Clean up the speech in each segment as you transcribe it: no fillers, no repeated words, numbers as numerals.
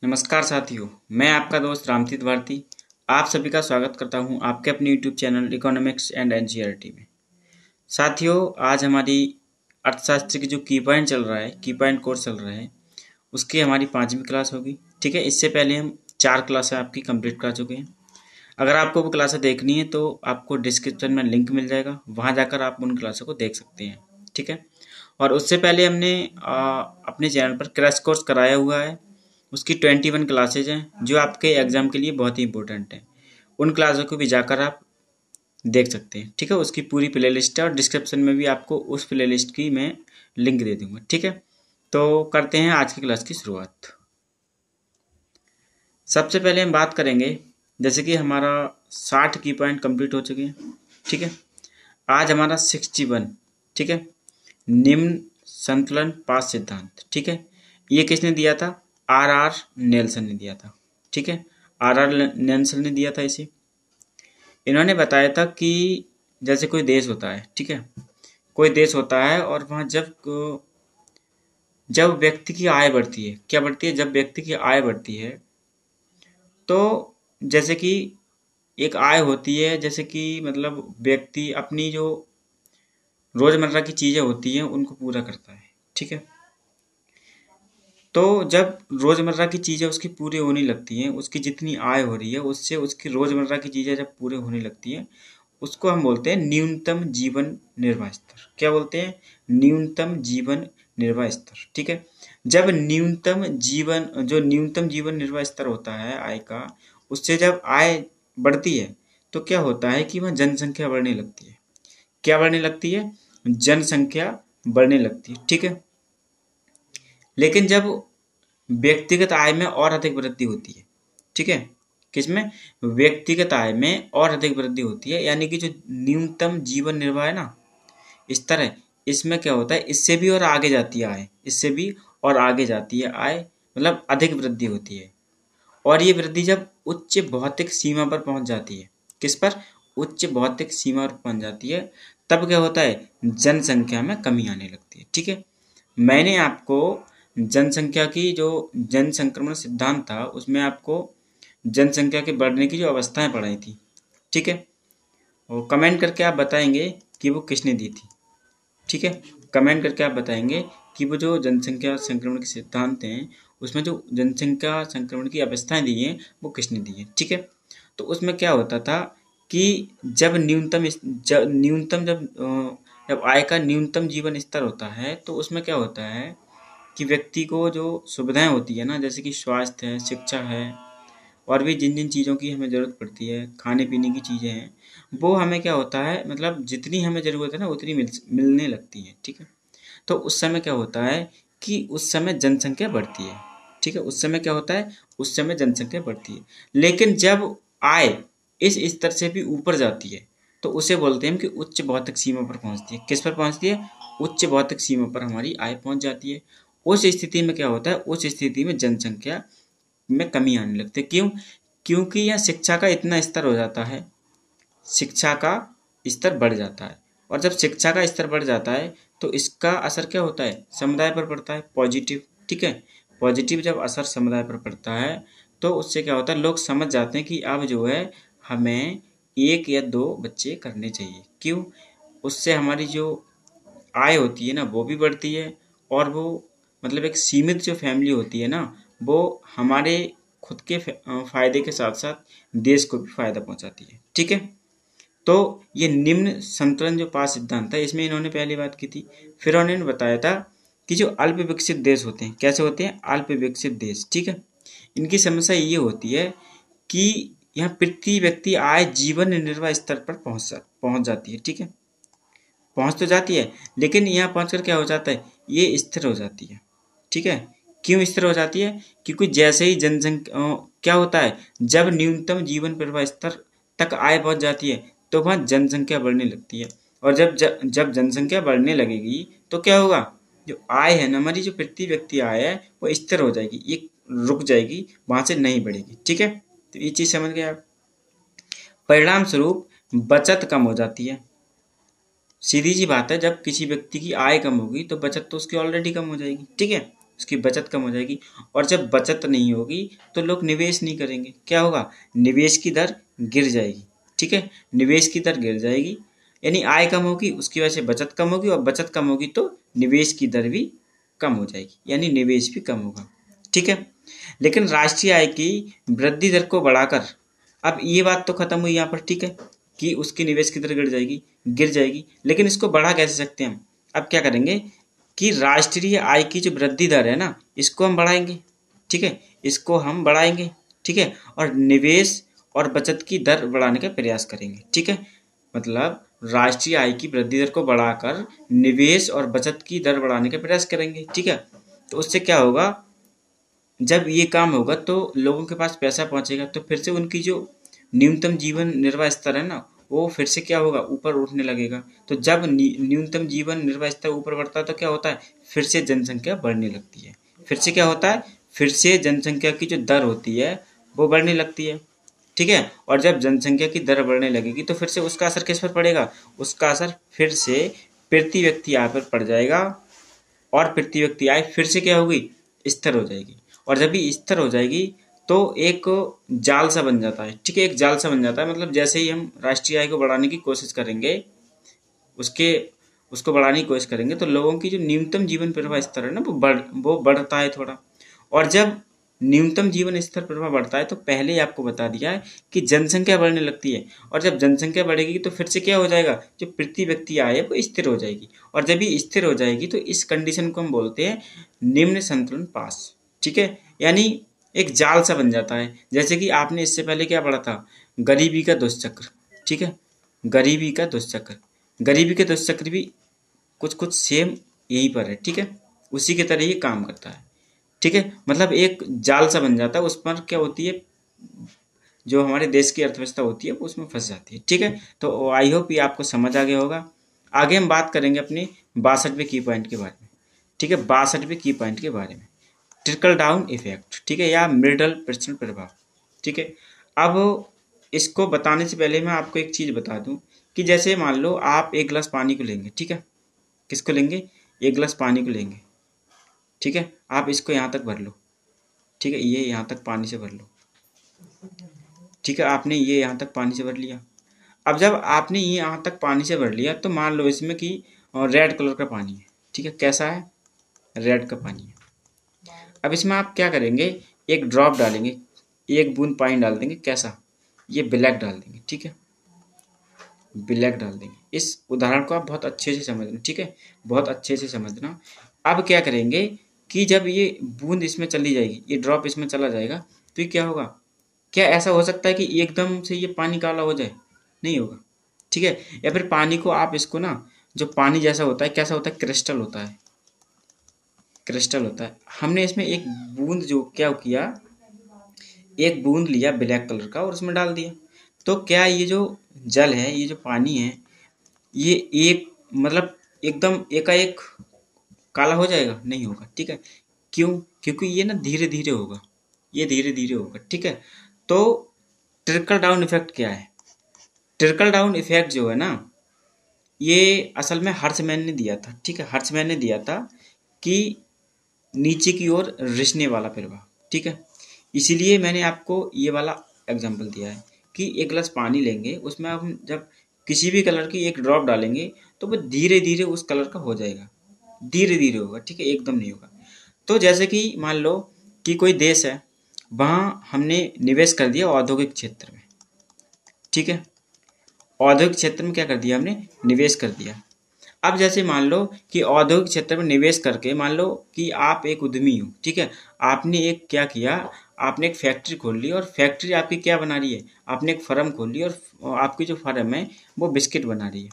नमस्कार साथियों, मैं आपका दोस्त रामतीत भारती आप सभी का स्वागत करता हूं आपके अपने YouTube channel economics and NCERT में। साथियों, आज हमारी अर्थशास्त्र की जो की पॉइंट चल रहा है, की पॉइंट कोर्स चल रहा है, उसकी हमारी 5वीं क्लास होगी। ठीक है, इससे पहले हम 4 क्लासें आपकी कंप्लीट कर चुके हैं। अगर आपको वो क्लासें देखनी है तो आपको डिस्क्रिप्शन में लिंक मिल जाएगा, वहाँ जाकर आप उन क्लासों को देख सकते हैं। ठीक है, और उससे पहले हमने अपने चैनल पर क्रैश कोर्स कराया हुआ है। उसकी 21 क्लासेज हैं जो आपके एग्जाम के लिए बहुत ही इंपॉर्टेंट है। उन क्लासों को भी जाकर आप देख सकते हैं। ठीक है, उसकी पूरी प्ले लिस्ट है और डिस्क्रिप्शन में भी आपको उस प्ले लिस्ट की मैं लिंक दे दूंगा। ठीक है, तो करते हैं आज की क्लास की शुरुआत। सबसे पहले हम बात करेंगे, जैसे कि हमारा 60 की पॉइंट कंप्लीट हो चुके हैं। ठीक है, आज हमारा 61। ठीक है, निम्न संतुलन पास सिद्धांत। ठीक है, ये किसने दिया था? आर नेल्सन ने दिया था। ठीक है, आर नेल्सन ने दिया था इसे। इन्होंने बताया था कि जैसे कोई देश होता है, ठीक है, कोई देश होता है और वहाँ जब व्यक्ति की आय बढ़ती है, क्या बढ़ती है? जब व्यक्ति की आय बढ़ती है तो जैसे कि एक आय होती है, जैसे कि मतलब व्यक्ति अपनी जो रोजमर्रा की चीजें होती हैं उनको पूरा करता है। ठीक है, तो जब रोजमर्रा की चीजें उसकी पूरी होने लगती हैं, उसकी जितनी आय हो रही है उससे उसकी रोजमर्रा की चीजें जब पूरी होने लगती हैं, उसको हम बोलते हैं न्यूनतम जीवन निर्वाह स्तर। क्या बोलते हैं? न्यूनतम जीवन निर्वाह स्तर। ठीक है, जब न्यूनतम जीवन निर्वाह स्तर होता है आय का, उससे जब आय बढ़ती है तो क्या होता है कि वह जनसंख्या बढ़ने लगती है। क्या बढ़ने लगती है? जनसंख्या बढ़ने लगती है। ठीक है, लेकिन जब व्यक्तिगत आय में और अधिक वृद्धि होती है, ठीक है, किसमें? व्यक्तिगत आय में और अधिक वृद्धि होती है, यानी कि जो न्यूनतम जीवन निर्वाह है ना, स्तर है, इसमें क्या होता है? इससे भी और आगे जाती है आय, इससे भी और आगे जाती है आय, मतलब अधिक वृद्धि होती है। और ये वृद्धि जब उच्च भौतिक सीमा पर पहुंच जाती है, किस पर? उच्च भौतिक सीमा पर पहुंच जाती है, तब क्या होता है? जनसंख्या में कमी आने लगती है। ठीक है, मैंने आपको जनसंख्या की जो जन संक्रमण सिद्धांत था उसमें आपको जनसंख्या के बढ़ने की जो अवस्थाएं पढ़ाई थी। ठीक है, और कमेंट करके आप बताएंगे कि वो किसने दी थी। ठीक है, कमेंट करके आप बताएंगे कि वो जो जनसंख्या संक्रमण के सिद्धांत हैं उसमें जो जनसंख्या संक्रमण की अवस्थाएं दी हैं वो किसने दी है। ठीक है, तो उसमें क्या होता था कि जब जब आय का न्यूनतम जीवन स्तर होता है तो उसमें क्या होता है कि व्यक्ति को जो सुविधाएं होती है ना, जैसे कि स्वास्थ्य है, शिक्षा है, और भी जिन जिन चीज़ों की हमें ज़रूरत पड़ती है, खाने पीने की चीज़ें हैं, वो हमें क्या होता है, मतलब जितनी हमें ज़रूरत है ना उतनी मिलने लगती है। ठीक है, तो उस समय क्या होता है कि उस समय जनसंख्या बढ़ती है। ठीक है, उस समय क्या होता है? उस समय जनसंख्या बढ़ती है। लेकिन जब आय इस स्तर से भी ऊपर जाती है तो उसे बोलते हैं कि उच्च भौतिक सीमा पर पहुंचती है। किस पर पहुंचती है? उच्च भौतिक सीमा पर हमारी आय पहुंच जाती है। उस स्थिति में क्या होता है? उस स्थिति में जनसंख्या में कमी आने लगती है। क्यों? क्योंकि यह शिक्षा का इतना स्तर हो जाता है, शिक्षा का स्तर बढ़ जाता है, और जब शिक्षा का स्तर बढ़ जाता है तो इसका असर क्या होता है? समुदाय पर पड़ता है, पॉजिटिव। ठीक है, पॉजिटिव जब असर समुदाय पर पड़ता है तो उससे क्या होता है? लोग समझ जाते हैं कि अब जो है हमें 1 या 2 बच्चे करने चाहिए। क्यों? उससे हमारी जो आय होती है ना वो भी बढ़ती है, और वो मतलब एक सीमित जो फैमिली होती है ना, वो हमारे खुद के फायदे के साथ साथ देश को भी फायदा पहुंचाती है। ठीक है, तो ये निम्न संतुलन जो पास सिद्धांत है इसमें इन्होंने पहली बात की थी। फिर उन्होंने बताया था कि जो अल्प विकसित देश होते हैं, कैसे होते हैं? अल्प विकसित देश। ठीक है, इनकी समस्या ये होती है कि यहाँ प्रति व्यक्ति आय जीवन निर्वाह स्तर पर पहुंच जाती है। ठीक है, पहुंच तो जाती है, लेकिन यहाँ पहुंचकर क्या हो जाता है? ये स्थिर हो जाती है। ठीक है, क्यों स्थिर हो जाती है? क्योंकि जैसे ही जनसंख्या क्या होता है, जब न्यूनतम जीवन प्रवाह स्तर तक आय पहुंच जाती है तो वहाँ जनसंख्या बढ़ने लगती है, और जब जनसंख्या बढ़ने लगेगी तो क्या होगा? जो आय है ना, हमारी जो प्रति व्यक्ति आय है वो स्थिर हो जाएगी, ये रुक जाएगी, वहां से नहीं बढ़ेगी। ठीक है, तो ये चीज समझ गए आप? परिणाम स्वरूप बचत कम हो जाती है। सीधी सी बात है, जब किसी व्यक्ति की आय कम होगी तो बचत तो उसकी ऑलरेडी कम हो जाएगी। ठीक है, उसकी बचत कम हो जाएगी। और जब बचत नहीं होगी तो लोग निवेश नहीं करेंगे, क्या होगा, निवेश की दर गिर जाएगी। ठीक है, निवेश की दर गिर जाएगी, यानी आय कम होगी, उसकी वजह से बचत कम होगी, और बचत कम होगी तो निवेश की दर भी कम हो जाएगी, यानी निवेश भी कम होगा। ठीक है, लेकिन राष्ट्रीय आय की वृद्धि दर को बढ़ाकर, अब ये बात तो खत्म हुई यहाँ पर, ठीक है, कि उसकी निवेश की दर गिर जाएगी, लेकिन इसको बढ़ा कैसे सकते हैं हम। अब क्या करेंगे कि राष्ट्रीय आय की जो वृद्धि दर है ना, इसको हम बढ़ाएंगे। ठीक है, इसको हम बढ़ाएंगे। ठीक है, और निवेश और बचत की दर बढ़ाने का प्रयास करेंगे। ठीक है, मतलब राष्ट्रीय आय की वृद्धि दर को बढ़ाकर निवेश और बचत की दर बढ़ाने का प्रयास करेंगे। ठीक है, तो उससे क्या होगा, जब ये काम होगा तो लोगों के पास पैसा पहुंचेगा, तो फिर से उनकी जो न्यूनतम जीवन निर्वाह स्तर है ना, वो फिर से क्या होगा, ऊपर उठने लगेगा। तो जब न्यूनतम जीवन निर्वाह स्तर ऊपर बढ़ता है तो क्या होता है, फिर से जनसंख्या बढ़ने लगती है। फिर से क्या होता है, फिर से जनसंख्या की जो दर होती है वो बढ़ने लगती है। ठीक है, और जब जनसंख्या की दर बढ़ने लगेगी तो फिर से उसका असर किस पर पड़ेगा, उसका असर फिर से प्रति व्यक्ति आय पर पड़ जाएगा, और प्रति व्यक्ति आय फिर से क्या होगी, स्थिर हो जाएगी। और जब ये स्थिर हो जाएगी तो एक जाल सा बन जाता है। ठीक है, एक जाल सा बन जाता है, मतलब जैसे ही हम राष्ट्रीय आय को बढ़ाने की कोशिश करेंगे, उसके उसको बढ़ाने की कोशिश करेंगे, तो लोगों की जो न्यूनतम जीवन प्रवाह स्तर है ना, वो बढ़ता है थोड़ा। और जब न्यूनतम जीवन स्तर प्रवाह बढ़ता है तो पहले ही आपको बता दिया है कि जनसंख्या बढ़ने लगती है, और जब जनसंख्या बढ़ेगी तो फिर से क्या हो जाएगा, जो प्रति व्यक्ति आय है वो स्थिर हो जाएगी। और जब ये स्थिर हो जाएगी तो इस कंडीशन को हम बोलते हैं निम्न संतुलन पास। ठीक है, यानी एक जाल सा बन जाता है। जैसे कि आपने इससे पहले क्या पढ़ा था, गरीबी का दुष्चक्र। ठीक है, गरीबी का दुष्चक्र, गरीबी के दुष्चक्र भी कुछ कुछ सेम यहीं पर है। ठीक है, उसी की तरह ही काम करता है। ठीक है, मतलब एक जाल सा बन जाता है, उस पर क्या होती है, जो हमारे देश की अर्थव्यवस्था होती है वो उसमें फंस जाती है। ठीक है, तो आई होप ये आपको समझ आ गया होगा। आगे हम बात करेंगे अपने 62वें की पॉइंट के बारे में। ठीक है, 62वें की पॉइंट के बारे में, ट्रिकल डाउन इफेक्ट। ठीक है, या मृदल प्रचलन प्रभाव। ठीक है, अब इसको बताने से पहले मैं आपको एक चीज़ बता दूं कि जैसे मान लो आप एक गिलास पानी को लेंगे। ठीक है, किसको लेंगे, एक गिलास पानी को लेंगे। ठीक है, आप इसको यहाँ तक भर लो। ठीक है, ये यहाँ तक पानी से भर लो। ठीक है, आपने ये यहाँ तक पानी से भर लिया। अब जब आपने ये यहाँ तक पानी से भर लिया तो मान लो इसमें कि रेड कलर का पानी है। ठीक है, कैसा है, रेड का पानी है। अब इसमें आप क्या करेंगे, एक ड्रॉप डालेंगे, एक बूंद पानी डाल देंगे, कैसा, ये ब्लैक डाल देंगे। ठीक है, ब्लैक डाल देंगे। इस उदाहरण को आप बहुत अच्छे से समझना। ठीक है, बहुत अच्छे से समझना। अब क्या करेंगे कि जब ये बूंद इसमें चली जाएगी, ये ड्रॉप इसमें चला जाएगा, तो ये क्या होगा, क्या ऐसा हो सकता है कि एकदम से ये पानी काला हो जाए, नहीं होगा। ठीक है, या फिर पानी को आप इसको ना, जो पानी जैसा होता है कैसा होता है, क्रिस्टल होता है, क्रिस्टल होता है। हमने इसमें एक बूंद जो क्या किया, एक बूंद लिया ब्लैक कलर का और उसमें डाल दिया, तो क्या ये जो जल है, ये जो पानी है, ये एक मतलब एकदम एकाएक काला हो जाएगा, नहीं होगा। ठीक है, क्यों, क्योंकि ये ना धीरे धीरे होगा, ये धीरे धीरे होगा। ठीक है, तो ट्रिकल डाउन इफेक्ट क्या है, ट्रिकल डाउन इफेक्ट जो है ना, ये असल में हर्ट्जमैन ने दिया था। ठीक है, हर्ट्जमैन ने दिया था कि नीचे की ओर रिसने वाला प्रभाव। ठीक है, इसीलिए मैंने आपको ये वाला एग्जांपल दिया है कि एक गिलास पानी लेंगे, उसमें हम जब किसी भी कलर की एक ड्रॉप डालेंगे तो वो धीरे धीरे उस कलर का हो जाएगा, धीरे धीरे होगा। ठीक है, एकदम नहीं होगा। तो जैसे कि मान लो कि कोई देश है, वहाँ हमने निवेश कर दिया औद्योगिक क्षेत्र में। ठीक है, औद्योगिक क्षेत्र में क्या कर दिया, हमने निवेश कर दिया। अब जैसे मान लो कि औद्योगिक क्षेत्र में निवेश करके, मान लो कि आप एक उद्यमी हो। ठीक है, आपने एक क्या किया, आपने एक फैक्ट्री खोल ली, और फैक्ट्री आपकी क्या बना रही है, आपने एक फर्म खोल ली, और आपकी जो फर्म है वो बिस्किट बना रही है।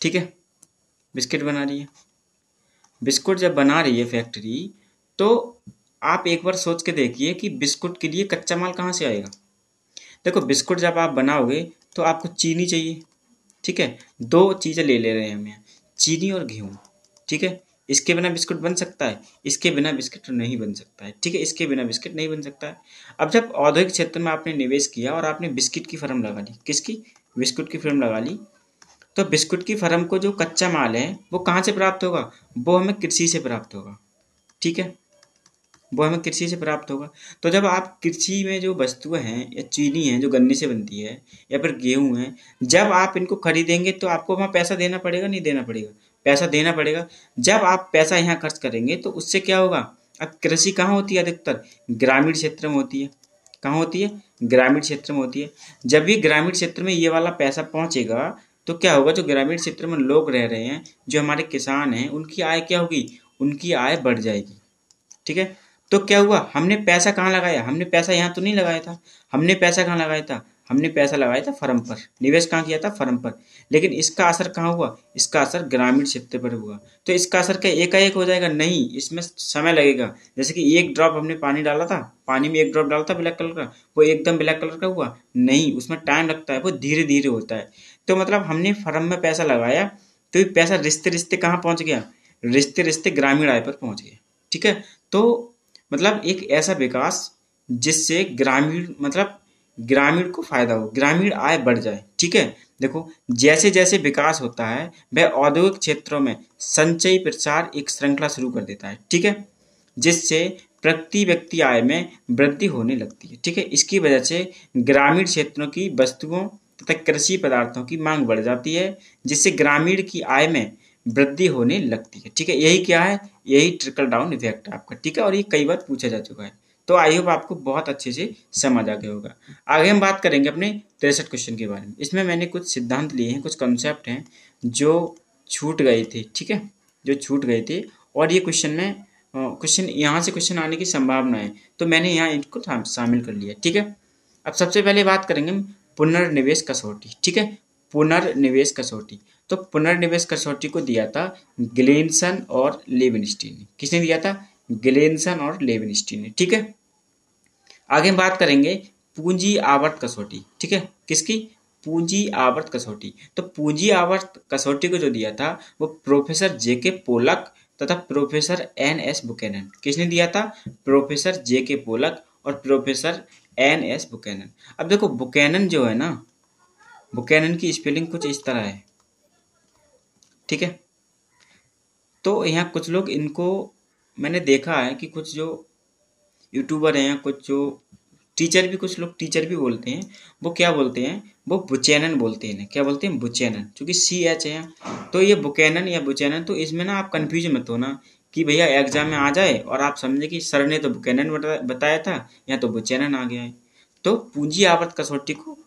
ठीक है, बिस्किट बना रही है। बिस्कुट जब बना रही है फैक्ट्री, तो आप एक बार सोच के देखिए कि बिस्कुट के लिए कच्चा माल कहाँ से आएगा। देखो, बिस्कुट जब आप बनाओगे तो आपको चीनी चाहिए। ठीक है, दो चीज़ें ले रहे हैं हम यहाँ, चीनी और गेहूँ। ठीक है, इसके बिना बिस्कुट बन सकता है, इसके बिना बिस्किट नहीं बन सकता है। ठीक है, इसके बिना बिस्किट नहीं बन सकता है। अब जब औद्योगिक क्षेत्र में आपने निवेश किया और आपने बिस्किट की फर्म लगा ली, किसकी, बिस्कुट की फर्म लगा ली, तो बिस्कुट की फर्म को जो कच्चा माल है वो कहाँ से प्राप्त होगा, वो हमें कृषि से प्राप्त होगा। ठीक है, वो हमें कृषि से प्राप्त होगा। तो जब आप कृषि में जो वस्तुएं हैं या चीनी है जो गन्ने से बनती है या फिर गेहूं है, जब आप इनको खरीदेंगे तो आपको वहाँ पैसा देना पड़ेगा, नहीं देना पड़ेगा? पैसा देना पड़ेगा। जब आप पैसा यहाँ खर्च करेंगे तो उससे क्या होगा? अब कृषि कहाँ होती है अधिकतर? ग्रामीण क्षेत्र में होती है। कहाँ होती है? ग्रामीण क्षेत्र में होती है। जब भी ग्रामीण क्षेत्र में ये वाला पैसा पहुंचेगा तो क्या होगा? जो ग्रामीण क्षेत्र में लोग रह रहे हैं, जो हमारे किसान हैं, उनकी आय क्या होगी? उनकी आय बढ़ जाएगी। ठीक है, तो क्या हुआ? हमने पैसा कहाँ लगाया? हमने पैसा यहाँ तो नहीं लगाया था। हमने पैसा कहाँ लगाया था? हमने पैसा लगाया था फर्म पर। निवेश कहाँ किया था? फर्म पर। लेकिन इसका असर कहाँ हुआ? इसका असर ग्रामीण क्षेत्र पर हुआ। तो इसका असर क्या एकाएक हो जाएगा? नहीं, इसमें समय लगेगा। जैसे कि एक ड्रॉप हमने पानी डाला था, पानी में एक ड्रॉप डाला था ब्लैक कलर का, वो एकदम ब्लैक कलर का हुआ? नहीं, उसमें टाइम लगता है, वो धीरे धीरे होता है। तो मतलब हमने फर्म में पैसा लगाया तो ये पैसा रिश्ते रिश्ते कहाँ पहुंच गया? रिश्ते रिश्ते ग्रामीण आय पर पहुंच गया। ठीक है, तो मतलब एक ऐसा विकास जिससे ग्रामीण मतलब ग्रामीण को फायदा हो, ग्रामीण आय बढ़ जाए। ठीक है, देखो जैसे जैसे विकास होता है वह औद्योगिक क्षेत्रों में संचयी प्रसार एक श्रृंखला शुरू कर देता है। ठीक है, जिससे प्रति व्यक्ति आय में वृद्धि होने लगती है। ठीक है, इसकी वजह से ग्रामीण क्षेत्रों की वस्तुओं तथा कृषि पदार्थों की मांग बढ़ जाती है, जिससे ग्रामीण की आय में वृद्धि होने लगती है। ठीक है, यही क्या है? यही ट्रिकल डाउन इफेक्ट है आपका। ठीक है, और ये कई बार पूछा जा चुका है। तो आई होप आपको बहुत अच्छे से समझ आ गया होगा। आगे हम बात करेंगे अपने 63 क्वेश्चन के बारे में। इसमें मैंने कुछ सिद्धांत लिए हैं, कुछ कॉन्सेप्ट हैं जो छूट गए थे। ठीक है, जो छूट गए थे, और ये क्वेश्चन में क्वेश्चन यहाँ से क्वेश्चन आने की संभावना है, तो मैंने यहाँ इनको शामिल कर लिया। ठीक है, अब सबसे पहले बात करेंगे हम पुनर्निवेश कसौटी। ठीक है, पुनर्निवेश कसौटी। तो पुनर्निवेश कसौटी को दिया था ग्लेनसन और लेविनस्टीन ने। किसने दिया था? ग्लेनसन और लेविनस्टीन ने। ठीक है, आगे हम बात करेंगे पूंजी आवर्त कसौटी। ठीक है, किसकी? पूंजी आवर्त कसौटी। तो पूंजी आवर्त कसौटी को जो दिया था वो प्रोफेसर जेके पोलक तथा प्रोफेसर एन एस बुकेनन। किसने दिया था? प्रोफेसर जेके पोलक और प्रोफेसर एन एस बुकेनन। अब देखो बुकेनन जो है ना, बुकेनन की स्पेलिंग कुछ इस तरह है। ठीक है, तो यहाँ कुछ लोग इनको मैंने देखा है कि कुछ जो यूट्यूबर हैं, कुछ जो टीचर भी, कुछ लोग टीचर भी बोलते हैं, वो क्या बोलते हैं? वो बुचैनन बोलते हैं। क्या बोलते हैं? बुचैनन, क्योंकि सी एच है। तो ये बुकैनन या बुचैनन, तो इसमें ना आप कंफ्यूज मत होना कि भैया एग्जाम में आ जाए और आप समझे कि सर ने तो बुकैनन बताया था, या तो बुचैनन आ गया है। तो पूंजी आवर्त कसौटी को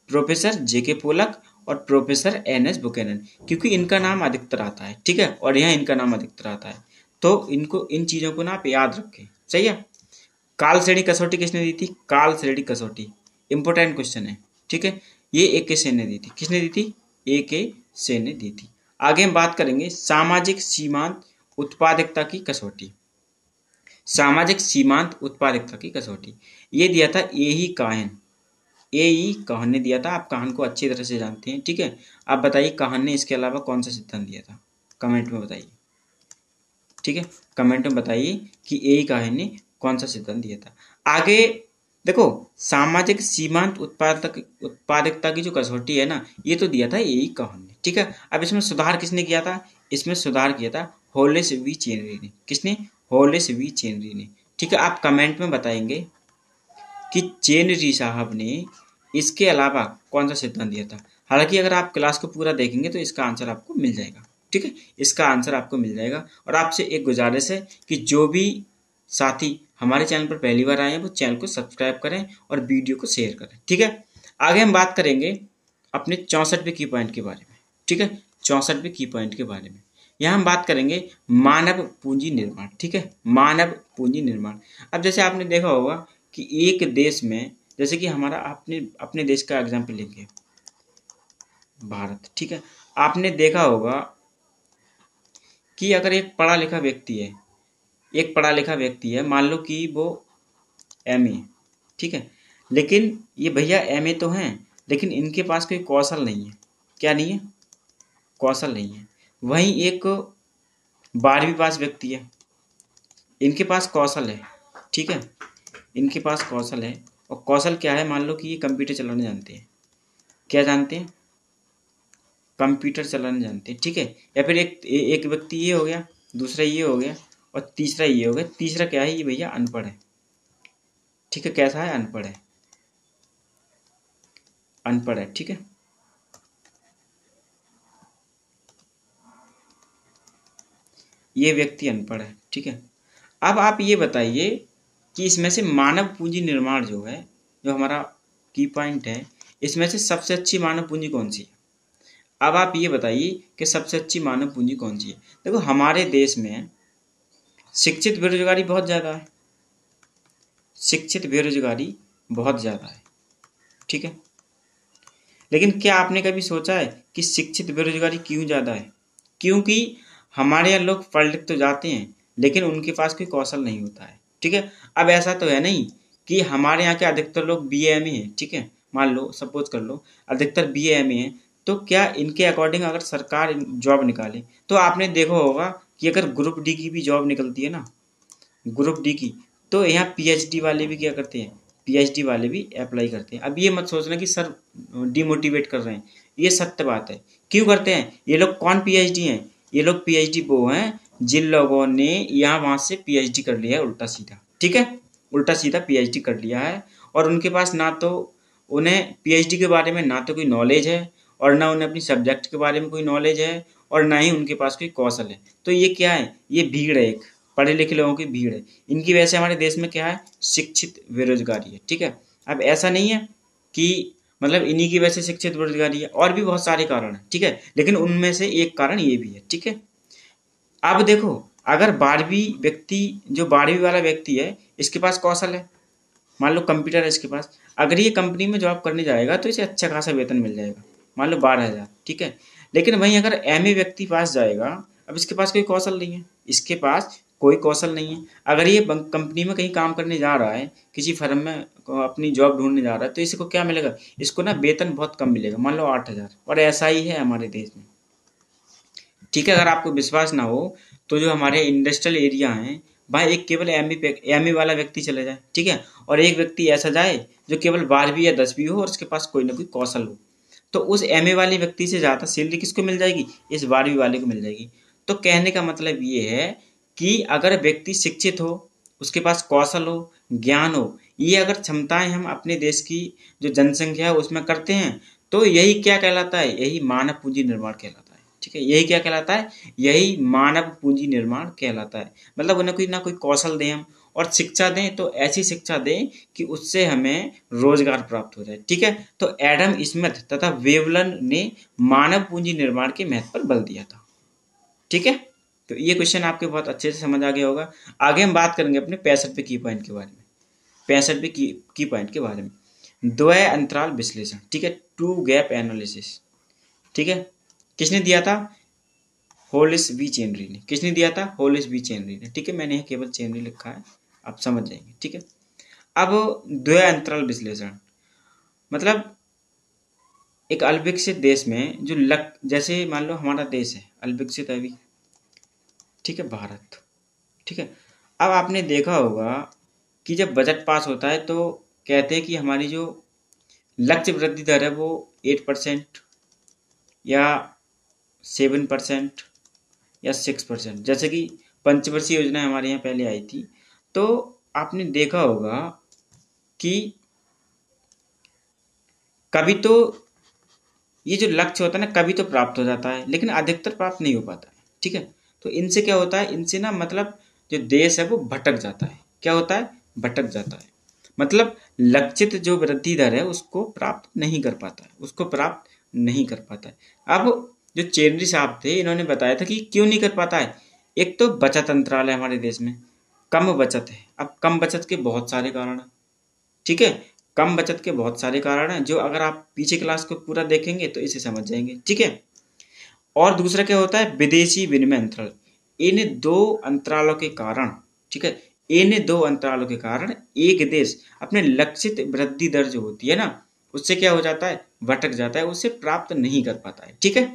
प्रोफेसर जेके पोलक और प्रोफेसर एन एस बुकैनन, क्योंकि इनका नाम अधिकतर आता है। ठीक है, और यहाँ इनका नाम अधिकतर आता है, तो इनको इन चीजों को ना आप याद रखें। सही है। काल श्रेणी कसौटी किसने दी थी? काल श्रेणी कसौटी इंपोर्टेंट क्वेश्चन है। ठीक है, ये ए के सेन ने दी थी। किसने दी थी? ए के सेन ने दी थी। आगे हम बात करेंगे सामाजिक सीमांत उत्पादकता की कसौटी। सामाजिक सीमांत उत्पादकता की कसौटी ये दिया था ए ही काहन। ए ई काहन ने दिया था। आप काहन को अच्छी तरह से जानते हैं। ठीक है, आप बताइए काहन ने इसके अलावा कौन सा सिद्धांत दिया था? कमेंट में बताइए। ठीक है, कमेंट में बताइए कि ए काहन ने कौन सा सिद्धांत दिया था। आगे देखो सामाजिक सीमांत उत्पादकता की जो कसौटी है ना, ये तो दिया था ए काहन ने। ठीक है, अब इसमें सुधार किसने किया था? इसमें सुधार किया था होलेस वी चेनरी ने। किसने? होलेस वी चेनरी ने। ठीक है, आप कमेंट में बताएंगे कि चेनरी साहब ने इसके अलावा कौन सा सिद्धांत दिया था। हालांकि अगर आप क्लास को पूरा देखेंगे तो इसका आंसर आपको मिल जाएगा। ठीक है, इसका आंसर आपको मिल जाएगा। और आपसे एक गुजारिश है कि जो भी साथी हमारे चैनल पर पहली बार आए हैं वो चैनल को सब्सक्राइब करें और वीडियो को शेयर करें। ठीक है, आगे हम बात करेंगे अपने 64वें की पॉइंट के बारे में। ठीक है, 64वें की पॉइंट के बारे में यहाँ हम बात करेंगे मानव पूंजी निर्माण। ठीक है, मानव पूंजी निर्माण। अब जैसे आपने देखा होगा कि एक देश में, जैसे कि हमारा अपने अपने देश का एग्जाम्पल लेंगे, भारत। ठीक है, आपने देखा होगा कि अगर एक पढ़ा लिखा व्यक्ति है, एक पढ़ा लिखा व्यक्ति है, मान लो कि वो एमए है। ठीक है, लेकिन ये भैया एमए तो हैं, लेकिन इनके पास कोई कौशल नहीं है। क्या नहीं है? कौशल नहीं है। वहीं एक 12वीं पास व्यक्ति है, इनके पास कौशल है। ठीक है, इनके पास कौशल है, और कौशल क्या है? मान लो कि ये कंप्यूटर चलाने जानते हैं। क्या जानते हैं? कंप्यूटर चलाने जानते हैं। ठीक है, या फिर एक व्यक्ति ये हो गया, दूसरा ये हो गया, और तीसरा ये हो गया। तीसरा क्या है, ये भैया अनपढ़ है। ठीक है, कैसा है, अनपढ़ है, अनपढ़ है। ठीक है, ये व्यक्ति अनपढ़ है। ठीक है, अब आप ये बताइए कि इसमें से मानव पूंजी निर्माण जो है, जो हमारा की पॉइंट है, इसमें से सबसे अच्छी मानव पूंजी कौन सी है। अब आप ये बताइए कि सबसे अच्छी मानव पूंजी कौन सी है। देखो, हमारे देश में शिक्षित बेरोजगारी बहुत ज़्यादा है, शिक्षित बेरोजगारी बहुत ज़्यादा है। ठीक है, लेकिन क्या आपने कभी सोचा है कि शिक्षित बेरोजगारी क्यों ज़्यादा है। क्योंकि हमारे यहाँ लोग पढ़ लिख तो जाते हैं, लेकिन उनके पास कोई कौशल नहीं होता है। ठीक है, अब ऐसा तो है नहीं कि हमारे यहाँ के अधिकतर लोग BA MA हैं। ठीक है, मान लो, सपोज कर लो, अधिकतर BA MA हैं, तो क्या इनके अकॉर्डिंग अगर सरकार जॉब निकाले, तो आपने देखा होगा कि अगर ग्रुप डी की भी जॉब निकलती है ना, ग्रुप डी की, तो यहाँ PhD वाले भी क्या करते हैं, PhD वाले भी अप्लाई करते हैं। अब ये मत सोचना कि सर डिमोटिवेट कर रहे हैं, ये सत्य बात है। क्यों करते हैं ये लोग, कौन PhD हैं, ये लोग PhD वो हैं जिन लोगों ने यहाँ वहाँ से PhD कर लिया है उल्टा सीधा। ठीक है, उल्टा सीधा PhD कर लिया है, और उनके पास ना तो उन्हें PhD के बारे में ना तो कोई नॉलेज है, और ना उन्हें अपनी सब्जेक्ट के बारे में कोई नॉलेज है, और ना ही उनके पास कोई कौशल है। तो ये क्या है, ये भीड़ है, एक पढ़े लिखे लोगों की भीड़ है। इनकी वजह से हमारे देश में क्या है, शिक्षित बेरोजगारी है। ठीक है, अब ऐसा नहीं है कि मतलब इन्हीं की वजह से शिक्षित बेरोजगारी है, और भी बहुत सारे कारण हैं। ठीक है, लेकिन उनमें से एक कारण ये भी है। ठीक है, अब देखो, अगर 12वीं व्यक्ति, जो 12वीं वाला व्यक्ति है, इसके पास कौशल है, मान लो कंप्यूटर है इसके पास, अगर ये कंपनी में जॉब करने जाएगा तो इसे अच्छा खासा वेतन मिल जाएगा, मान लो 12,000। ठीक है, लेकिन वहीं अगर MA व्यक्ति पास जाएगा, अब इसके पास कोई कौशल नहीं है, इसके पास कोई कौशल नहीं है। अगर ये कंपनी में कहीं काम करने जा रहा है, किसी फर्म में अपनी जॉब ढूंढने जा रहा है, तो इसको क्या मिलेगा, इसको ना वेतन बहुत कम मिलेगा, मान लो 8,000। और ऐसा ही है हमारे देश में। ठीक है, अगर आपको विश्वास ना हो तो जो हमारे इंडस्ट्रियल एरिया हैं, भाई एक केवल MA वाला व्यक्ति चले जाए। ठीक है, और एक व्यक्ति ऐसा जाए जो केवल 12वीं या 10वीं हो और उसके पास कोई ना कोई कौशल हो, तो उस MA वाले व्यक्ति से ज़्यादा सैलरी किसको मिल जाएगी, इस 12वीं वाले को मिल जाएगी। तो कहने का मतलब ये है कि अगर व्यक्ति शिक्षित हो, उसके पास कौशल हो, ज्ञान हो, ये अगर क्षमताएं हम अपने देश की जो जनसंख्या है उसमें करते हैं, तो यही क्या कहलाता है, यही मानव पूंजी निर्माण कहलाता है। ठीक है, यही क्या कहलाता है, यही मानव पूंजी निर्माण कहलाता है। मतलब उन्हें कोई ना कोई कौशल दें हम, और शिक्षा दें तो ऐसी शिक्षा दें कि उससे हमें रोजगार प्राप्त हो जाए। ठीक है, तो एडम स्मिथ तथा वेवलन ने मानव पूंजी निर्माण के महत्व पर बल दिया था। ठीक है, तो ये क्वेश्चन आपके बहुत अच्छे से समझ आ गया होगा। आगे हम बात करेंगे अपने 65वें की पॉइंट के बारे में, 65वें की पॉइंट के बारे में, द्वय अंतराल विश्लेषण। ठीक है, टू गैप एनालिसिस। ठीक है, किसने दिया था, होलिस बी चेनरी ने। किसने दिया था, होलिस बी चेनरी ने। ठीक है, मैंने यहाँ केवल चेनरी लिखा है, आप समझ जाएंगे। ठीक है, अब द्वय अंतराल विश्लेषण मतलब एक अल्पविकसित देश में जो जैसे मान लो हमारा देश है अल्पविकसित है अभी। ठीक है, भारत। ठीक है, अब आपने देखा होगा कि जब बजट पास होता है तो कहते हैं कि हमारी जो लक्ष्य वृद्धि दर है वो 8% या 7% या 6%, जैसे कि पंचवर्षीय योजना हमारे यहाँ पहले आई थी, तो आपने देखा होगा कि कभी तो ये जो लक्ष्य होता है ना, कभी तो प्राप्त हो जाता है, लेकिन अधिकतर प्राप्त नहीं हो पाता है। ठीक है, तो इनसे क्या होता है, इनसे ना मतलब जो देश है वो भटक जाता है। क्या होता है, भटक जाता है, मतलब लक्षित जो वृद्धि दर है उसको प्राप्त नहीं कर पाता है, उसको प्राप्त नहीं कर पाता है। अब जो चेनरी साहब थे, इन्होंने बताया था कि क्यों नहीं कर पाता है। एक तो बचत अंतराल है हमारे देश में, कम बचत है। अब कम बचत के बहुत सारे कारण हैं। ठीक है, कम बचत के बहुत सारे कारण हैं, जो अगर आप पीछे क्लास को पूरा देखेंगे तो इसे समझ जाएंगे। ठीक है, और दूसरा क्या होता है, विदेशी विनिमय अंतराल। इन दो अंतरालों के कारण, ठीक है, इन दो अंतरालों के कारण एक देश अपने लक्षित वृद्धि दर जो होती है ना, उससे क्या हो जाता है, भटक जाता है, उससे प्राप्त नहीं कर पाता है। ठीक है,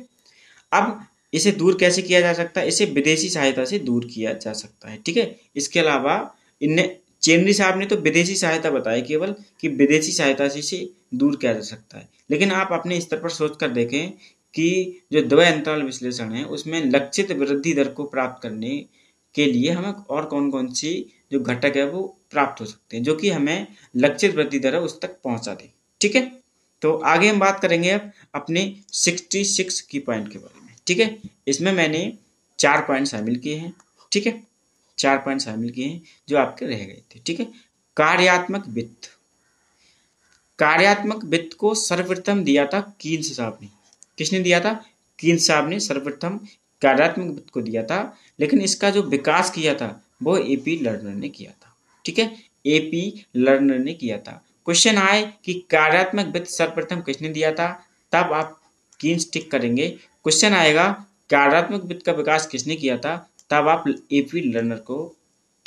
अब इसे दूर कैसे किया जा सकता है, इसे विदेशी सहायता से दूर किया जा सकता है। ठीक है, इसके अलावा इनने चेनरी साहब ने तो विदेशी सहायता बताई केवल, कि विदेशी सहायता से इसे दूर किया जा सकता है। लेकिन आप अपने स्तर पर सोच कर देखें कि जो द्वय अंतराल विश्लेषण है उसमें लक्षित वृद्धि दर को प्राप्त करने के लिए हमें और कौन कौन सी जो घटक है वो प्राप्त हो सकते हैं जो कि हमें लक्षित वृद्धि दर है उस तक पहुंचा दे। ठीक है, तो आगे हम बात करेंगे अब अपने 66 की पॉइंट के बारे में। ठीक है, इसमें मैंने 4 पॉइंट शामिल किए हैं। ठीक है, 4 पॉइंट शामिल किए हैं जो आपके रह गए थे। ठीक है, कार्यात्मक वित्त। कार्यात्मक वित्त को सर्वप्रथम दिया था कीन्स साहब ने। किसने दिया था? कीन्स साहब ने सर्वप्रथम कार्यात्मक वित्त को दिया था, लेकिन इसका जो विकास किया था वो एपी लर्नर ने किया था। ठीक है, एपी लर्नर ने किया था। क्वेश्चन आए कि कार्यात्मक वित्त सर्वप्रथम किसने दिया था, तब आप कीन्स टिक करेंगे। क्वेश्चन आएगा कार्यात्मक वित्त का विकास किसने किया था, तब आप एपी लर्नर को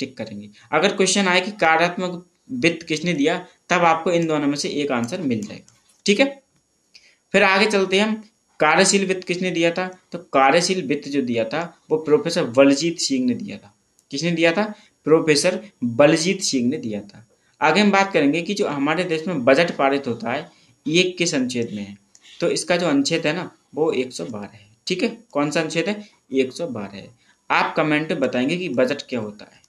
टिक करेंगे। अगर क्वेश्चन आए कि कार्यात्मक वित्त किसने दिया, तब आपको इन दोनों में से एक आंसर मिल जाएगा। ठीक है, फिर आगे चलते हैं हम। कार्यशील वित्त किसने दिया था, तो कार्यशील वित्त जो दिया था वो प्रोफेसर बलजीत सिंह ने दिया था। किसने दिया था? प्रोफेसर बलजीत सिंह ने दिया था। आगे हम बात करेंगे कि जो हमारे देश में बजट पारित होता है ये किस अनुच्छेद में है, तो इसका जो अनुच्छेद है ना वो 112 है। ठीक है, कौन सा अनुच्छेद है? 112 है। आप कमेंट में बताएंगे कि बजट क्या होता है।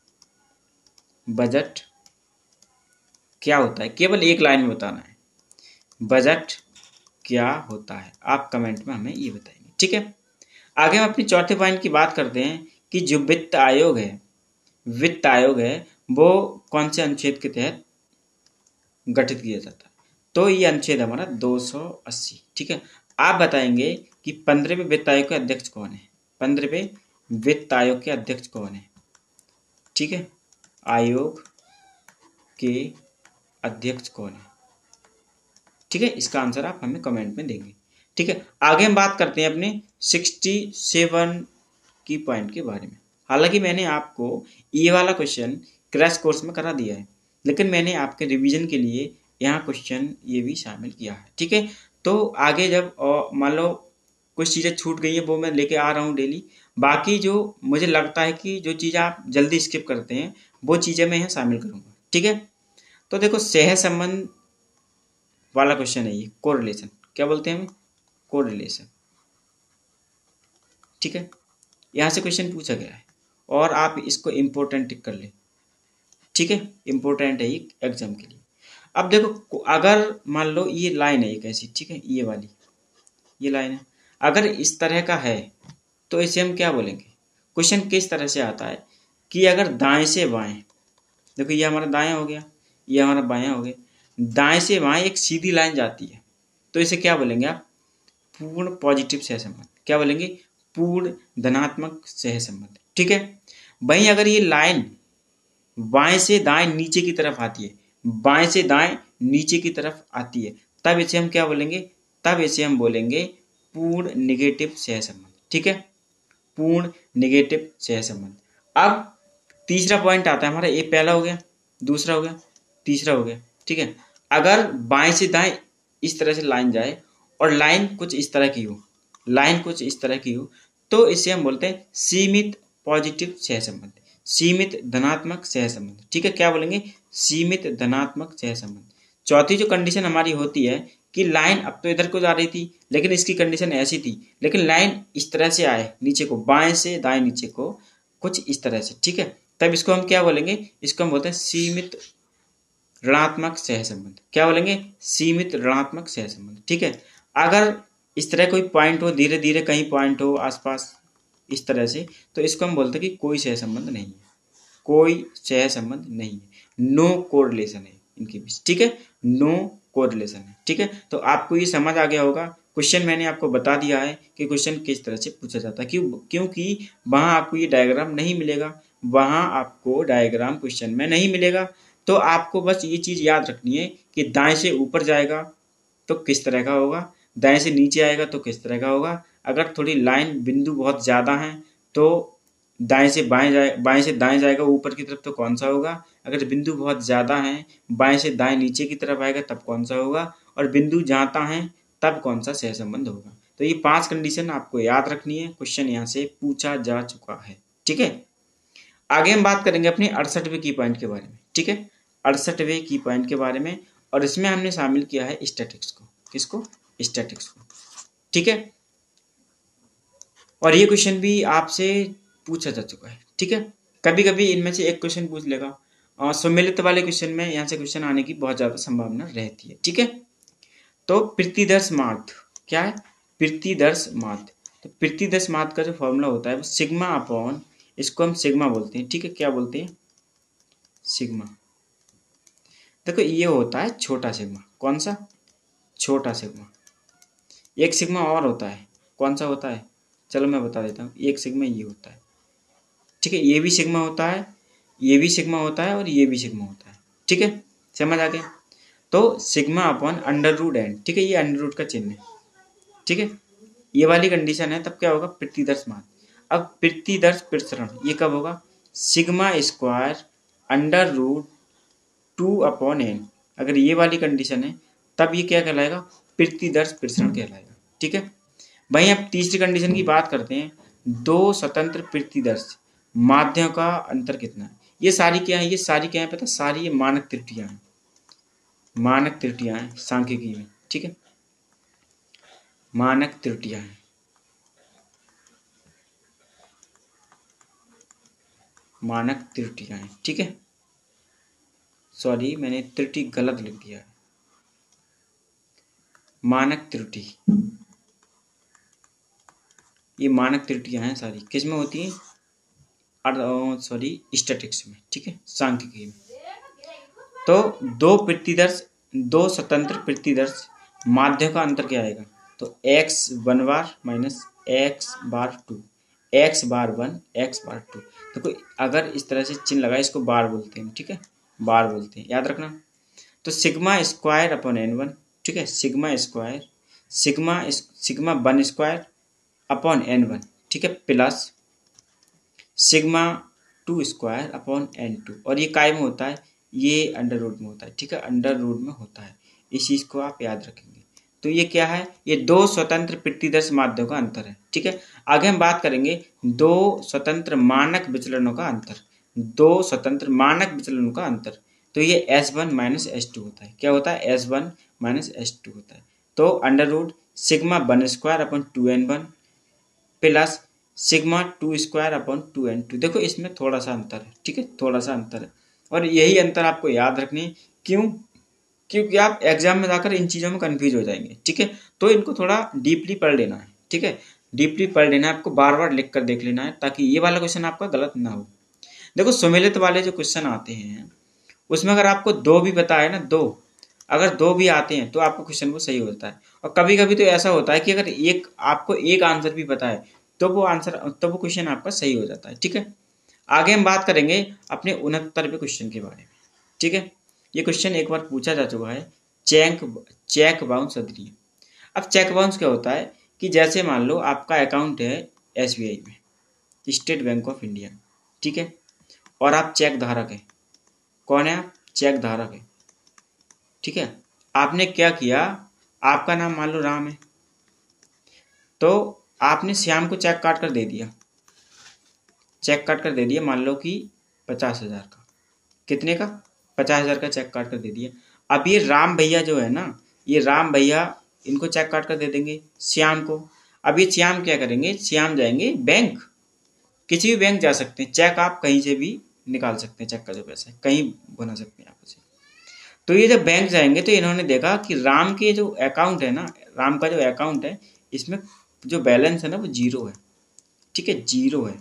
बजट क्या होता है, केवल एक लाइन में बताना है। बजट क्या होता है, आप कमेंट में हमें ये बताएंगे। ठीक है, आगे हम अपनी चौथे पॉइंट की बात करते हैं कि जो वित्त आयोग है, वित्त आयोग है वो कौन से अनुच्छेद के तहत गठित किया जाता है, तो ये अनुच्छेद हमारा 280। ठीक है, आप बताएंगे कि 15वें वित्त आयोग के अध्यक्ष कौन है। 15वें वित्त आयोग के अध्यक्ष कौन है? ठीक है, आयोग के अध्यक्ष कौन है? ठीक है, इसका आंसर आप हमें कमेंट में देंगे। ठीक है, आगे हम बात करते हैं अपने 67 की पॉइंट के बारे में। हालांकि मैंने आपको ये वाला क्वेश्चन क्रैश कोर्स में करा दिया है, लेकिन मैंने आपके रिवीजन के लिए यहाँ क्वेश्चन ये भी शामिल किया है। ठीक है, तो आगे जब मान लो कुछ चीज़ें छूट गई है वो मैं लेके आ रहा हूँ डेली। बाकी जो मुझे लगता है कि जो चीज़ें आप जल्दी स्किप करते हैं वो चीज़ें मैं यहाँ शामिल करूँगा। ठीक है, तो देखो सह संबंध वाला क्वेश्चन है ये, कोरिलेशन क्या बोलते हैं हमें? कोरिलेशन। ठीक है, यहाँ से क्वेश्चन पूछा गया है और आप इसको इम्पोर्टेंट टिक कर ले। ठीक है, इम्पोर्टेंट है ये एग्जाम के लिए। अब देखो अगर मान लो ये लाइन है एक ऐसी, ठीक है, ये वाली ये लाइन है, अगर इस तरह का है तो इसे हम क्या बोलेंगे? क्वेश्चन किस तरह से आता है कि अगर दाएं से बाएं, देखो ये हमारा दायां हो गया, ये हमारा बायां हो गया, दाएं से बाएं एक सीधी लाइन जाती है, तो इसे क्या बोलेंगे आप? पूर्ण पॉजिटिव सहसंबंध। क्या बोलेंगे? पूर्ण धनात्मक सहसंबंध। ठीक है, वहीं अगर ये लाइन बाएं से दाएं नीचे की तरफ आती है, बाएं से दाएं नीचे की तरफ आती है, तब इसे हम क्या बोलेंगे? तब इसे हम बोलेंगे पूर्ण निगेटिव सहसंबंध। ठीक है, पूर्ण निगेटिव सहसंबंध। अब तीसरा पॉइंट आता है हमारा, ये पहला हो गया, दूसरा हो गया, तीसरा हो गया। ठीक है, अगर बाएं से दाएं इस तरह से लाइन जाए और लाइन कुछ इस तरह की हो, लाइन कुछ इस तरह की हो, तो इसे हम बोलते हैं सीमित पॉजिटिव सहसंबंध, सीमित धनात्मक सहसंबंध। ठीक है, क्या बोलेंगे? सीमित धनात्मक सहसंबंध। चौथी जो कंडीशन हमारी होती है कि लाइन अब तो इधर को जा रही थी, लेकिन इसकी कंडीशन ऐसी थी, लेकिन लाइन इस तरह से आए नीचे को, बाएं से दाएं नीचे को कुछ इस तरह से। ठीक है, तब इसको हम क्या बोलेंगे? इसको हम बोलते हैं सीमित ऋणात्मक सहसंबंध। क्या बोलेंगे? सीमित ऋणात्मक सहसंबंध। ठीक है, अगर इस तरह कोई पॉइंट हो, धीरे धीरे कहीं पॉइंट हो आसपास इस तरह से, तो इसको हम बोलते हैं कि कोई सहसंबंध नहीं है, कोई सहसंबंध नहीं है, नो कोरिलेशन है इनके बीच। ठीक है, नो कोरिलेशन है। ठीक है, तो आपको ये समझ आ गया होगा। क्वेश्चन मैंने आपको बता दिया है कि क्वेश्चन किस तरह से पूछा जाता है, क्योंकि वहां आपको ये डायग्राम नहीं मिलेगा, वहां आपको डायग्राम क्वेश्चन में नहीं मिलेगा। तो आपको बस ये चीज याद रखनी है कि दाएं से ऊपर जाएगा तो किस तरह का होगा, दाएं से नीचे आएगा तो किस तरह का होगा। अगर थोड़ी लाइन बिंदु बहुत ज्यादा है तो दाएं से बाएं जाए, बाएं से दाएं जाएगा ऊपर की तरफ तो कौन सा होगा। अगर बिंदु बहुत ज्यादा है, बाएं से दाएं नीचे की तरफ आएगा तब कौन सा होगा, और बिंदु जाता है तब कौन सा सहसंबंध होगा। तो ये 5 कंडीशन आपको याद रखनी है, क्वेश्चन यहाँ से पूछा जा चुका है। ठीक है, आगे हम बात करेंगे अपनी 68वें की पॉइंट के बारे में। ठीक है, 68वें की पॉइंट के बारे में, और इसमें हमने शामिल किया है स्टैटिक्स को। किसको? स्टैटिक्स को। ठीक है, और ये क्वेश्चन भी आपसे पूछा जा चुका है। ठीक है, कभी कभी इनमें से एक क्वेश्चन पूछ लेगा, और सम्मिलित वाले क्वेश्चन में यहाँ से क्वेश्चन आने की बहुत ज्यादा संभावना रहती है। ठीक है, तो प्रतिदर्श माध्य क्या है? प्रतिदर्श माध्य। तो प्रतिदर्श माध्य का जो फॉर्मूला होता है वो सिग्मा अपॉन, इसको हम सिग्मा बोलते हैं। ठीक है, क्या बोलते हैं? सिग्मा। देखो ये होता है छोटा सिग्मा। कौन सा? छोटा सिग्मा। एक सिग्मा और होता है, कौन सा होता है? चलो मैं बता देता हूँ। एक सिग्मा ये होता है। ठीक है, ये भी सिग्मा होता है, ये भी सिग्मा होता है, और ये भी सिग्मा होता है। ठीक है, समझ आ गया? तो sigma upon under root n. ठीक है, ये अंडर रूट का चिन्ह है। ठीक है, ये वाली कंडीशन है, तब क्या होगा? प्रतिदर्श मान। अब प्रतिदर्श प्रसरण ये कब होगा? Sigma square under root 2/n। अगर ये वाली कंडीशन है तब ये क्या कहलाएगा? प्रतिदर्श प्रसरण कहलाएगा। ठीक है, वहीं अब तीसरी कंडीशन की बात करते हैं। दो स्वतंत्र प्रतिदर्श माध्यम का अंतर कितना है? ये सारी क्या है? ये सारी क्या है पता? सारी ये मानक त्रुटियां हैं। मानक त्रुटियां हैं सांख्यिकी में। ठीक है, मानक त्रुटियां हैं। मानक त्रुटियां हैं। ठीक है, सॉरी मैंने त्रुटि गलत लिख दिया है। मानक त्रुटि, ये मानक त्रुटियां हैं सारी। किस में होती हैं? सॉरी स्टैटिक्स में। ठीक है, सांख्यिकी में। तो दो स्वतंत्र प्रतिदर्श माध्य का अंतर क्या आएगा? तो x one bar minus x bar two, x bar one x bar two. देखो अगर इस तरह से चिन्ह लगा, इसको बार बोलते हैं। ठीक है, बार बोलते हैं, याद रखना। तो सिग्मा स्क्वायर अपॉन n1। ठीक है, sigma square sigma one square upon n1। ठीक है, plus sigma two square upon n2। और ये काय में होता है? ये अंडर रूट में होता है। ठीक है, अंडर रूट में होता है। इस चीज को आप याद रखेंगे। तो ये क्या है? ये दो स्वतंत्र प्रतिदर्श माध्यम का अंतर है। ठीक है, आगे हम बात करेंगे दो स्वतंत्र मानक विचलनों का अंतर। दो स्वतंत्र मानक विचलनों का अंतर। तो ये S1 माइनस S2 होता है। क्या होता है? S1 माइनस S2 होता है। तो under root sigma one square upon 2n1 plus sigma two square upon 2n2। देखो इसमें थोड़ा सा अंतर है। ठीक है, थोड़ा सा अंतर है, और यही अंतर आपको याद रखनी है। क्यों? क्योंकि आप एग्जाम में जाकर इन चीज़ों में कंफ्यूज हो जाएंगे। ठीक है, तो इनको थोड़ा डीपली पढ़ लेना है। ठीक है, डीपली पढ़ लेना है, आपको बार बार लिख कर देख लेना है, ताकि ये वाला क्वेश्चन आपका गलत ना हो। देखो सुमेलित वाले जो क्वेश्चन आते हैं उसमें अगर आपको दो भी पता है ना, अगर दो भी आते हैं तो आपको क्वेश्चन वो सही होता है। और कभी कभी तो ऐसा होता है कि अगर आपको एक आंसर भी पता है तो वो क्वेश्चन आपका सही हो जाता है। ठीक है, आगे हम बात करेंगे अपने 69वें क्वेश्चन के बारे में। ठीक है, ये क्वेश्चन एक बार पूछा जा चुका है, चेक बाउंस अग्रीम। अब चेक बाउंस क्या होता है कि जैसे मान लो आपका अकाउंट है SBI में, स्टेट बैंक ऑफ इंडिया। ठीक है, और आप चेक धारक है। कौन है आप? चेक धारक है। ठीक है, आपने क्या किया, आपका नाम मान लो राम है, तो आपने श्याम को चेक काट कर दे दिया। चेक काट कर दे दिया, मान लो कि 50,000 का। कितने का? 50,000 का चेक काट कर दे दिया। अब ये राम भैया जो है ना, ये राम भैया इनको चेक काट कर दे देंगे श्याम को। अब ये श्याम क्या करेंगे? श्याम जाएंगे बैंक, किसी भी बैंक जा सकते हैं, चेक आप कहीं से भी निकाल सकते हैं, चेक का जो पैसा है कहीं बना सकते हैं आप उसे। तो ये जब बैंक जाएंगे तो इन्होंने देखा कि राम के जो अकाउंट है ना, राम का जो अकाउंट है, इसमें जो बैलेंस है ना वो जीरो है। ठीक है, जीरो है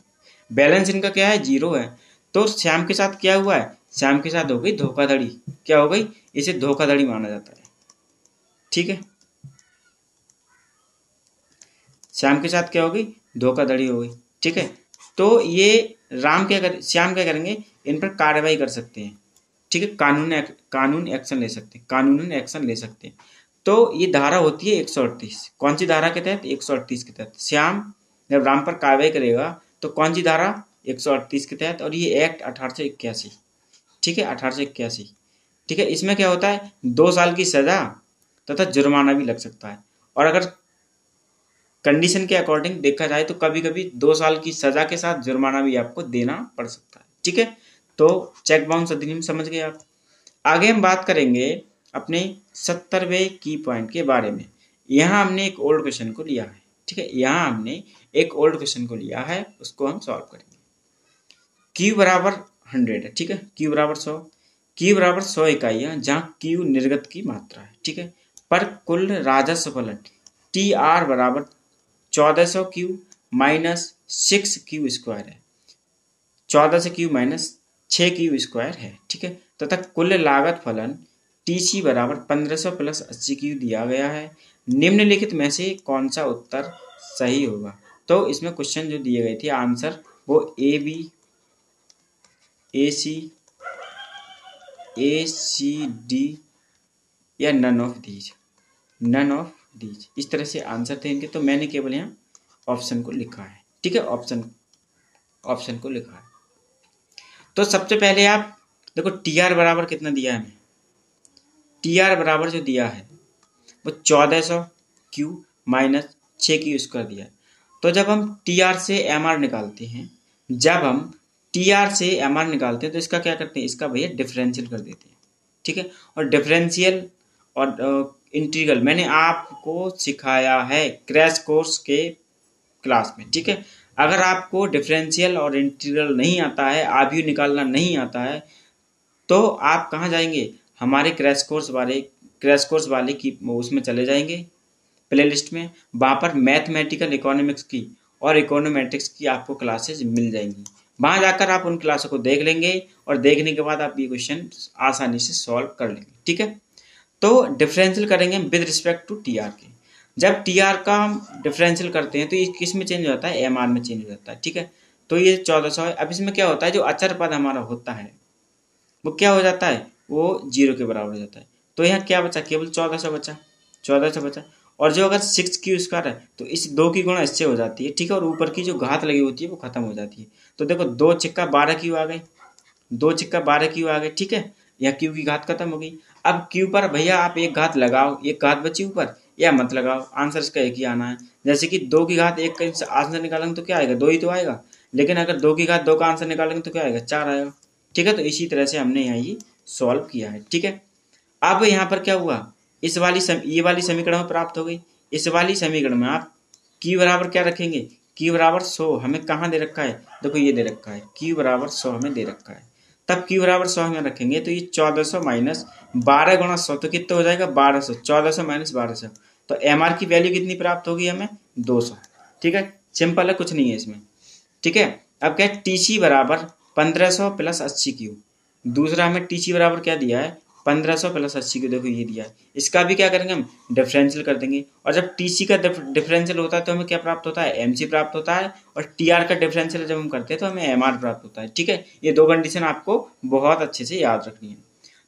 बैलेंस, इनका क्या है? जीरो है। तो श्याम के साथ क्या हुआ है? श्याम के साथ हो गई धोखाधड़ी। क्या हो गई? इसे धोखाधड़ी माना जाता है। ठीक है, श्याम के साथ क्या हो गई? धोखाधड़ी हो गई। ठीक है, तो ये श्याम क्या करेंगे? इन पर कार्रवाई कर सकते हैं। ठीक है, कानून एक्शन ले सकते हैं, कानूनन एक्शन ले सकते हैं। तो ये धारा होती है 138। कौन सी धारा के तहत? 138 के तहत। श्याम जब राम पर कार्रवाई करेगा तो कौन सी धारा? 138 के तहत। और ये एक्ट 1881। ठीक है, 1881। ठीक है, इसमें क्या होता है? 2 साल की सजा तथा जुर्माना भी लग सकता है। और अगर कंडीशन के अकॉर्डिंग देखा जाए तो कभी कभी 2 साल की सजा के साथ जुर्माना भी आपको देना पड़ सकता है। ठीक है, तो चेक बाउंस अधिनियम समझ गए आप। आगे हम बात करेंगे अपने 70वें की पॉइंट के बारे में। यहाँ हमने एक ओल्ड क्वेश्चन को लिया है। ठीक है, यहाँ हमने एक ओल्ड क्वेश्चन को लिया है, उसको हम सॉल्व करेंगे। Q बराबर 100 है, ठीक है, Q बराबर 100, Q बराबर 100 इकाइयाँ, जहाँ Q निर्गत की मात्रा है, ठीक है, पर कुल राजस्व फलन TR बराबर 1400 Q माइनस 6Q स्क्वायर है, 14 से Q माइनस 6Q स्क्वायर है, ठीक है, तथा कुल लागत फलन TC बराबर 1500 प्लस 80Q दिया गया है। निम्नलिखित में से कौन सा उत्तर सही होगा? तो इसमें क्वेश्चन जो दिए गए थे आंसर वो AB, AC, ACD या none of these, none of these, इस तरह से आंसर थे इनके। तो मैंने केवल यहाँ ऑप्शन को लिखा है, ठीक है, ऑप्शन को लिखा है। तो सबसे पहले आप देखो TR बराबर कितना दिया है हमें, TR बराबर जो दिया है वो 1400 Q माइनस 6Q स्क्वायर दिया है। तो जब हम TR से MR निकालते हैं, जब हम TR से MR निकालते हैं तो इसका क्या करते हैं, इसका भैया डिफरेंशियल कर देते हैं, ठीक है। और डिफरेंशियल और इंटीग्रल मैंने आपको सिखाया है क्रैश कोर्स के क्लास में, ठीक है। अगर आपको डिफरेंशियल और इंटीग्रल नहीं आता है, आव्यूह निकालना नहीं आता है, तो आप कहाँ जाएंगे, हमारे क्रैश कोर्स वाले की उसमें चले जाएंगे प्लेलिस्ट में, वहाँ पर मैथमेटिकल इकोनॉमिक्स की और इकोनोमेट्रिक्स की आपको क्लासेज मिल जाएंगी। वहाँ जाकर आप उन क्लासों को देख लेंगे और देखने के बाद आप ये क्वेश्चन आसानी से सॉल्व कर लेंगे, ठीक है। तो डिफरेंशियल करेंगे विद रिस्पेक्ट टू TR के। जब TR का हम डिफरेंशियल करते हैं तो ये किस में चेंज हो जाता है, MR में चेंज हो जाता है, ठीक है। तो ये 1400 है। अब इसमें क्या होता है, जो अचर पद हमारा होता है वो क्या हो जाता है, वो 0 के बराबर हो जाता है। तो यहाँ क्या बचा, केवल 1400 बचा, 1400 बचा। और जो अगर 6Q स्क्वायर है तो इस 2 की गुणा इससे हो जाती है, ठीक है, और ऊपर की जो घात लगी होती है वो खत्म हो जाती है। तो देखो 2 छिक्का 12Q आ गए, 2 छिक्का 12Q आ गए, ठीक है, या Q की घात खत्म हो गई। अब Q पर भैया आप एक घात लगाओ, एक घात बची ऊपर, या मत लगाओ, आंसर इसका एक ही आना है। जैसे कि 2 की घात 1 का आंसर निकालेंगे तो क्या आएगा, 2 ही तो आएगा। लेकिन अगर 2 की घात 2 का आंसर निकालेंगे तो क्या आएगा, 4 आएगा, ठीक है। तो इसी तरह से हमने यहाँ ये सॉल्व किया है, ठीक है। अब यहाँ पर क्या हुआ, ये वाली समीकरण में प्राप्त हो गई। इस वाली समीकरण में आप Q बराबर क्या रखेंगे, Q बराबर 100 हमें कहाँ दे रखा है, देखो ये दे रखा है, Q बराबर 100 हमें दे रखा है। तब Q बराबर 100 हमें रखेंगे तो ये 1400 माइनस 12 गुणा 100 तो कितना हो जाएगा, 1200, 1400 माइनस 1200। तो MR की वैल्यू कितनी प्राप्त होगी हमें, 200, ठीक है। सिंपल है, कुछ नहीं है इसमें, ठीक है। अब क्या है, TC बराबर 1500 प्लस 80Q। दूसरा हमें TC बराबर क्या दिया है, 1500 प्लस 80Q, देखो ये दिया है। इसका भी क्या करेंगे, हम डिफरेंशियल कर देंगे। और जब TC का डिफरेंशियल होता है तो हमें क्या प्राप्त होता है, MC प्राप्त होता है। और TR का डिफरेंशियल जब हम करते हैं तो हमें MR प्राप्त होता है, ठीक है। ये 2 कंडीशन आपको बहुत अच्छे से याद रखनी है।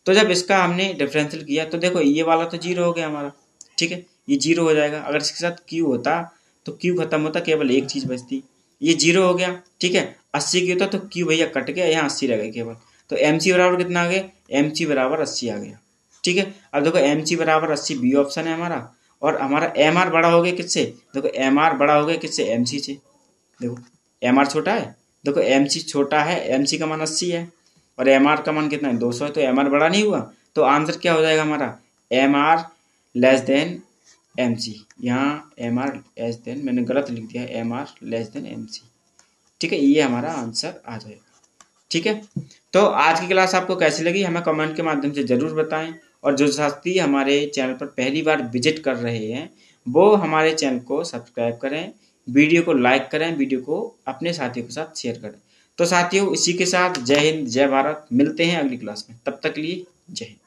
तो जब इसका हमने डिफरेंशियल किया तो देखो ये वाला तो 0 हो गया हमारा, ठीक है, ये 0 हो जाएगा। अगर इसके साथ Q होता तो Q खत्म होता, केवल एक चीज बचती, ये 0 हो गया, ठीक है। 80 होता तो Q भैया कट गया, यहाँ 80 रह गए केवल। तो MC बराबर कितना आ गया, MC बराबर 80 आ गया, ठीक है। अब देखो MC बराबर 80 बी ऑप्शन है हमारा। और हमारा MR बड़ा हो गया किससे, देखो MR बड़ा हो गया किससे, MC से। देखो MR छोटा है, देखो MC छोटा है, MC का मान 80 है और MR का मान कितना है, 200 है। तो MR बड़ा नहीं हुआ, तो आंसर क्या हो जाएगा हमारा, MR लेस देन MC। यहाँ MR लेस देन, मैंने गलत लिख दिया है, MR लेस देन MC, ठीक है, ये हमारा आंसर आ जाएगा, ठीक है। तो आज की क्लास आपको कैसी लगी हमें कमेंट के माध्यम से जरूर बताएं। और जो साथी हमारे चैनल पर पहली बार विजिट कर रहे हैं वो हमारे चैनल को सब्सक्राइब करें, वीडियो को लाइक करें, वीडियो को अपने साथियों के साथ शेयर करें। तो साथियों इसी के साथ जय हिंद जय भारत, मिलते हैं अगली क्लास में, तब तक के लिए जय हिंद।